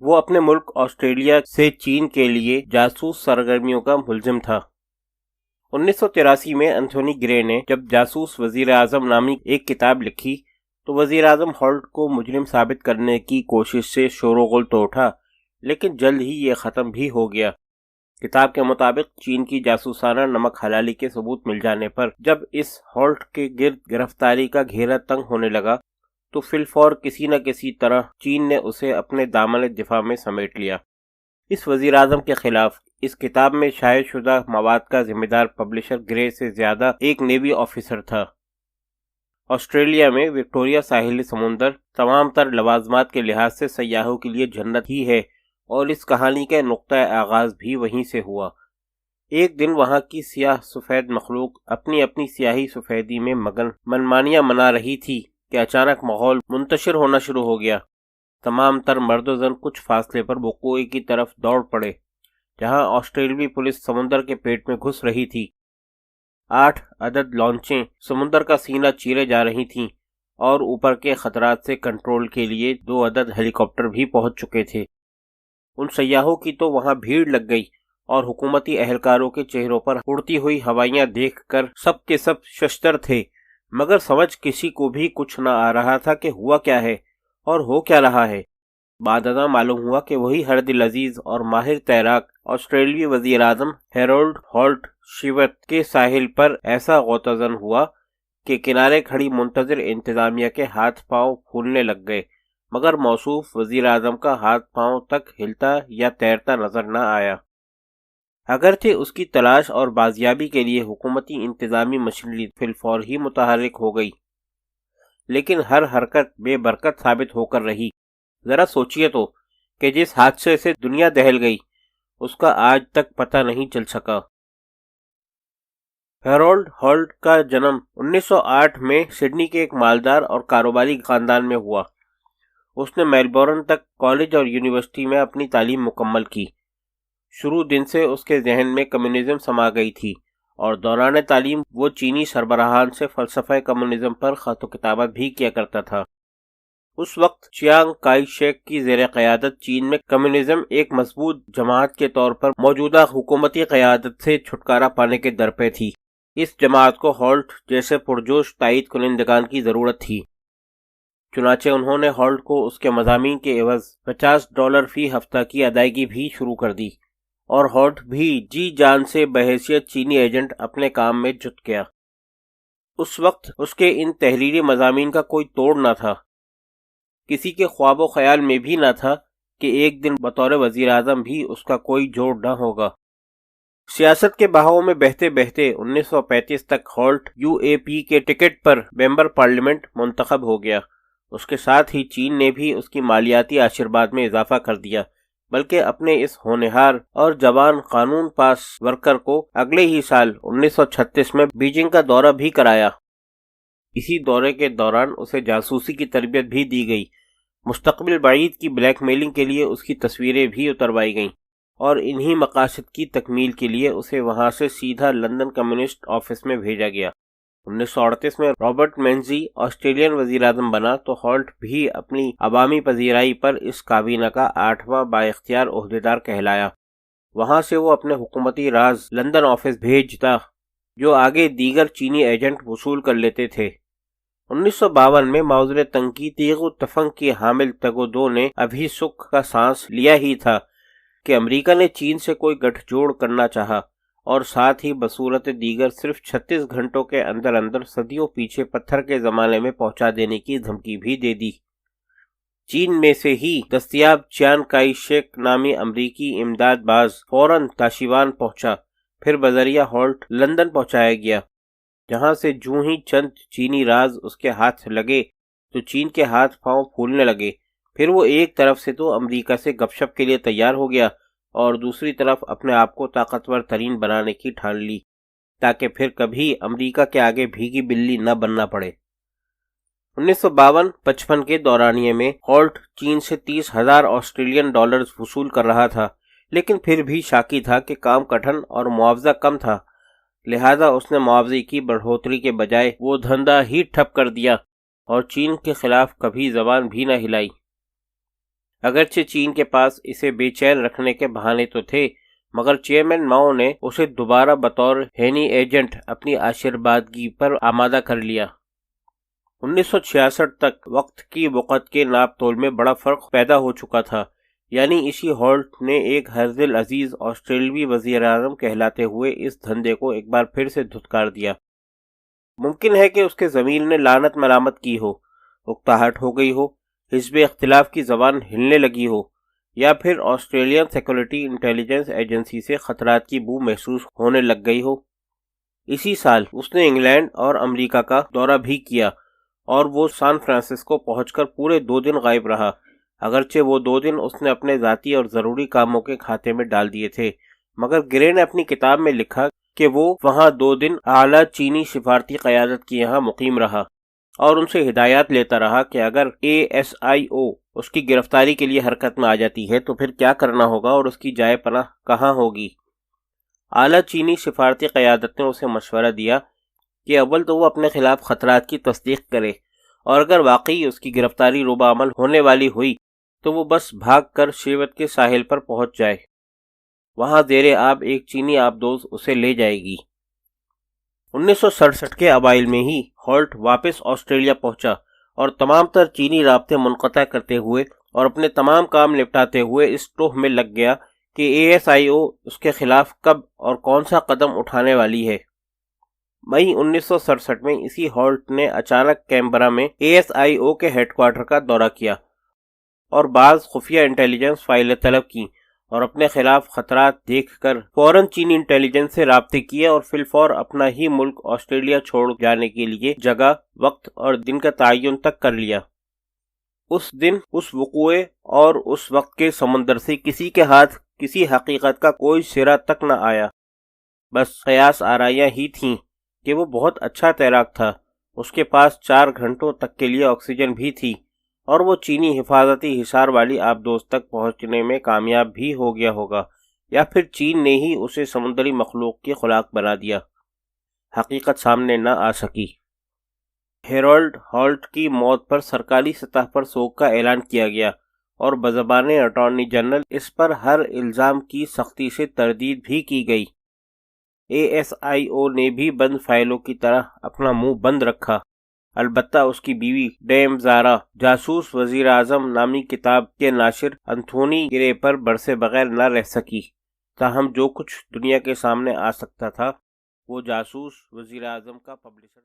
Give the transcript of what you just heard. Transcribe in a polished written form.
وہ اپنے ملک آسٹریلیا سے چین کے لیے جاسوس سرگرمیوں کا ملزم تھا۔ 1983 میں انتھونی گرے نے جب جاسوس وزیر اعظم نامی ایک کتاب لکھی تو وزیر اعظم ہالٹ کو مجرم ثابت کرنے کی کوشش سے شور و غل تو اٹھا، لیکن جلد ہی یہ ختم بھی ہو گیا۔ کتاب کے مطابق چین کی جاسوسانہ نمک حلالی کے ثبوت مل جانے پر جب اس ہالٹ کے گرد گرفتاری کا گھیرا تنگ ہونے لگا تو فی الفور کسی نہ کسی طرح چین نے اسے اپنے دامن دفاع میں سمیٹ لیا۔ اس وزیر اعظم کے خلاف اس کتاب میں شائع شدہ مواد کا ذمہ دار پبلشر گرے سے زیادہ ایک نیوی آفیسر تھا۔ آسٹریلیا میں وکٹوریہ ساحلی سمندر تمام تر لوازمات کے لحاظ سے سیاحوں کے لیے جنت ہی ہے، اور اس کہانی کا نقطہ آغاز بھی وہیں سے ہوا۔ ایک دن وہاں کی سیاہ سفید مخلوق اپنی اپنی سیاہی سفیدی میں مگن منمانیاں منا رہی تھی کہ اچانک ماحول منتشر ہونا شروع ہو گیا۔ تمام تر مرد و زن کچھ فاصلے پر وقوع کی طرف دوڑ پڑے، جہاں آسٹریلوی پولیس سمندر کے پیٹ میں گھس رہی تھی۔ 8 عدد لانچیں سمندر کا سینہ چیرے جا رہی تھیں، اور اوپر کے خطرات سے کنٹرول کے لیے 2 عدد ہیلی کاپٹر بھی پہنچ چکے تھے۔ ان سیاحوں کی تو وہاں بھیڑ لگ گئی، اور حکومتی اہلکاروں کے چہروں پر اڑتی ہوئی ہوائیاں دیکھ کر سب کے سب ششدر تھے، مگر سمجھ کسی کو بھی کچھ نہ آ رہا تھا کہ ہوا کیا ہے اور ہو کیا رہا ہے۔ بعد ازاں معلوم ہوا کہ وہی ہر دل عزیز اور ماہر تیراک آسٹریلوی وزیر اعظم ہیرولڈ ہالٹ شیوت کے ساحل پر ایسا غوطہ زن ہوا کہ کنارے کھڑی منتظر انتظامیہ کے ہاتھ پاؤں پھولنے لگ گئے، مگر موصوف وزیر اعظم کا ہاتھ پاؤں تک ہلتا یا تیرتا نظر نہ آیا۔ اگرچہ اس کی تلاش اور بازیابی کے لیے حکومتی انتظامی مشینری فی الفور ہی متحرک ہو گئی، لیکن ہر حرکت بے برکت ثابت ہو کر رہی۔ ذرا سوچئے تو کہ جس حادثے سے دنیا دہل گئی اس کا آج تک پتہ نہیں چل سکا۔ ہیرولڈ ہالٹ کا جنم 1908 میں سڈنی کے ایک مالدار اور کاروباری خاندان میں ہوا۔ اس نے میلبورن تک کالج اور یونیورسٹی میں اپنی تعلیم مکمل کی۔ شروع دن سے اس کے ذہن میں کمیونزم سما گئی تھی، اور دوران تعلیم وہ چینی سربراہان سے فلسفہ کمیونزم پر خط و کتابت بھی کیا کرتا تھا۔ اس وقت چیانگ کائی شیک کی زیر قیادت چین میں کمیونزم ایک مضبوط جماعت کے طور پر موجودہ حکومتی قیادت سے چھٹکارا پانے کے در پہ تھی۔ اس جماعت کو ہالٹ جیسے پرجوش تائید کنندگان کی ضرورت تھی، چنانچہ انہوں نے ہالٹ کو اس کے مضامین کے عوض $50 فی ہفتہ کی ادائیگی بھی شروع کر دی، اور ہالٹ بھی جی جان سے بحیثیت چینی ایجنٹ اپنے کام میں جٹ گیا۔ اس وقت اس کے ان تحریری مضامین کا کوئی توڑ نہ تھا۔ کسی کے خواب و خیال میں بھی نہ تھا کہ ایک دن بطور وزیر اعظم بھی اس کا کوئی جوڑ نہ ہوگا۔ سیاست کے بہاؤ میں بہتے بہتے 1935 تک ہالٹ UAP کے ٹکٹ پر ممبر پارلیمنٹ منتخب ہو گیا۔ اس کے ساتھ ہی چین نے بھی اس کی مالیاتی آشرواد میں اضافہ کر دیا، بلکہ اپنے اس ہونہار اور جوان قانون پاس ورکر کو اگلے ہی سال 1936 میں بیجنگ کا دورہ بھی کرایا۔ اسی دورے کے دوران اسے جاسوسی کی تربیت بھی دی گئی۔ مستقبل بعید کی بلیک میلنگ کے لیے اس کی تصویریں بھی اتروائی گئیں، اور انہی مقاصد کی تکمیل کے لیے اسے وہاں سے سیدھا لندن کمیونسٹ آفس میں بھیجا گیا۔ 1938 میں رابرٹ مینزی آسٹریلین وزیر اعظم بنا تو ہالٹ بھی اپنی عوامی پذیرائی پر اس کابینہ کا 8واں بااختیار عہدیدار کہلایا۔ وہاں سے وہ اپنے حکومتی راز لندن آفس بھیجتا، جو آگے دیگر چینی ایجنٹ وصول کر لیتے تھے۔ 1952 میں موضوع تنقید تیغ و تفنگ کی حامل تگودو نے ابھی سکھ کا سانس لیا ہی تھا کہ امریکہ نے چین سے کوئی گٹھ جوڑ کرنا چاہا، اور ساتھ ہی بصورت دیگر صرف 36 گھنٹوں کے اندر اندر صدیوں پیچھے پتھر کے زمانے میں پہنچا دینے کی دھمکی بھی دے دی۔ چین میں سے ہی دستیاب چیان کائی شیک نامی امریکی امداد باز فوراً تاشیوان پہنچا، پھر بذریعہ ہالٹ لندن پہنچایا گیا، جہاں سے جوں ہی چند چینی راز اس کے ہاتھ لگے تو چین کے ہاتھ پاؤں پھولنے لگے۔ پھر وہ ایک طرف سے تو امریکہ سے گپ شپ کے لیے تیار ہو گیا، اور دوسری طرف اپنے آپ کو طاقتور ترین بنانے کی ٹھان لی، تاکہ پھر کبھی امریکہ کے آگے بھیگی بلی نہ بننا پڑے۔ 1952-55 کے دورانیے میں ہالٹ چین سے $30,000 آسٹریلین ڈالرز وصول کر رہا تھا، لیکن پھر بھی شاکی تھا کہ کام کٹھن اور معاوضہ کم تھا، لہذا اس نے معاوضے کی بڑھوتری کے بجائے وہ دھندا ہی ٹھپ کر دیا اور چین کے خلاف کبھی زبان بھی نہ ہلائی۔ اگرچہ چین کے پاس اسے بے چین رکھنے کے بہانے تو تھے، مگر چیئرمین ماؤ نے اسے دوبارہ بطور ہینی ایجنٹ اپنی آشروادگی پر آمادہ کر لیا۔ 1966 تک وقت کی وقت کے ناپ تول میں بڑا فرق پیدا ہو چکا تھا، یعنی اسی ہالٹ نے ایک ہردل عزیز آسٹریلوی وزیر اعظم کہلاتے ہوئے اس دھندے کو ایک بار پھر سے دھتکار دیا۔ ممکن ہے کہ اس کے ضمیر نے لعنت ملامت کی ہو، اکتاہٹ ہو گئی ہو، حزب اختلاف کی زبان ہلنے لگی ہو، یا پھر آسٹریلین سیکورٹی انٹیلیجنس ایجنسی سے خطرات کی بو محسوس ہونے لگ گئی ہو۔ اسی سال اس نے انگلینڈ اور امریکہ کا دورہ بھی کیا، اور وہ سان فرانسسکو پہنچ کر پورے 2 دن غائب رہا، اگرچہ وہ 2 دن اس نے اپنے ذاتی اور ضروری کاموں کے کھاتے میں ڈال دیے تھے، مگر گرے نے اپنی کتاب میں لکھا کہ وہ وہاں 2 دن اعلیٰ چینی سفارتی قیادت کی یہاں مقیم رہا اور ان سے ہدایات لیتا رہا کہ اگر ASIO اس کی گرفتاری کے لیے حرکت میں آ جاتی ہے تو پھر کیا کرنا ہوگا اور اس کی جائے پناہ کہاں ہوگی۔ اعلیٰ چینی سفارتی قیادت نے اسے مشورہ دیا کہ اول تو وہ اپنے خلاف خطرات کی تصدیق کرے، اور اگر واقعی اس کی گرفتاری روبہ عمل ہونے والی ہوئی تو وہ بس بھاگ کر شیوت کے ساحل پر پہنچ جائے، وہاں زیر آب ایک چینی آبدوز اسے لے جائے گی۔ 1967 کے اوائل میں ہی ہالٹ واپس آسٹریلیا پہنچا اور تمام تر چینی رابطے منقطع کرتے ہوئے اور اپنے تمام کام نپٹاتے ہوئے اس ٹوہ میں لگ گیا کہ ASIO اس کے خلاف کب اور کون سا قدم اٹھانے والی ہے۔ مئی 1967 میں اسی ہالٹ نے اچانک کینبرا میں ASIO کے ہیڈ کوارٹر کا دورہ کیا اور بعض خفیہ انٹیلیجنس فائلیں طلب کی، اور اپنے خلاف خطرات دیکھ کر فوراً چینی انٹیلیجنس سے رابطے کیے اور فی الفور اپنا ہی ملک آسٹریلیا چھوڑ جانے کے لیے جگہ، وقت اور دن کا تعین تک کر لیا۔ اس دن، اس وقوعے اور اس وقت کے سمندر سے کسی کے ہاتھ کسی حقیقت کا کوئی سرا تک نہ آیا، بس قیاس آرائیاں ہی تھیں کہ وہ بہت اچھا تیراک تھا، اس کے پاس 4 گھنٹوں تک کے لیے آکسیجن بھی تھی، اور وہ چینی حفاظتی حصار والی آبدوز تک پہنچنے میں کامیاب بھی ہو گیا ہوگا، یا پھر چین نے ہی اسے سمندری مخلوق کی خوراک بنا دیا۔ حقیقت سامنے نہ آ سکی۔ ہیرالڈ ہالٹ کی موت پر سرکاری سطح پر سوگ کا اعلان کیا گیا، اور بزبان اٹارنی جنرل اس پر ہر الزام کی سختی سے تردید بھی کی گئی۔ ASIO نے بھی بند فائلوں کی طرح اپنا منہ بند رکھا، البتہ اس کی بیوی ڈیم زارا جاسوس وزیر اعظم نامی کتاب کے ناشر انتھونی گرے پر برسے بغیر نہ رہ سکی، تاہم جو کچھ دنیا کے سامنے آ سکتا تھا وہ جاسوس وزیر اعظم کا پبلشر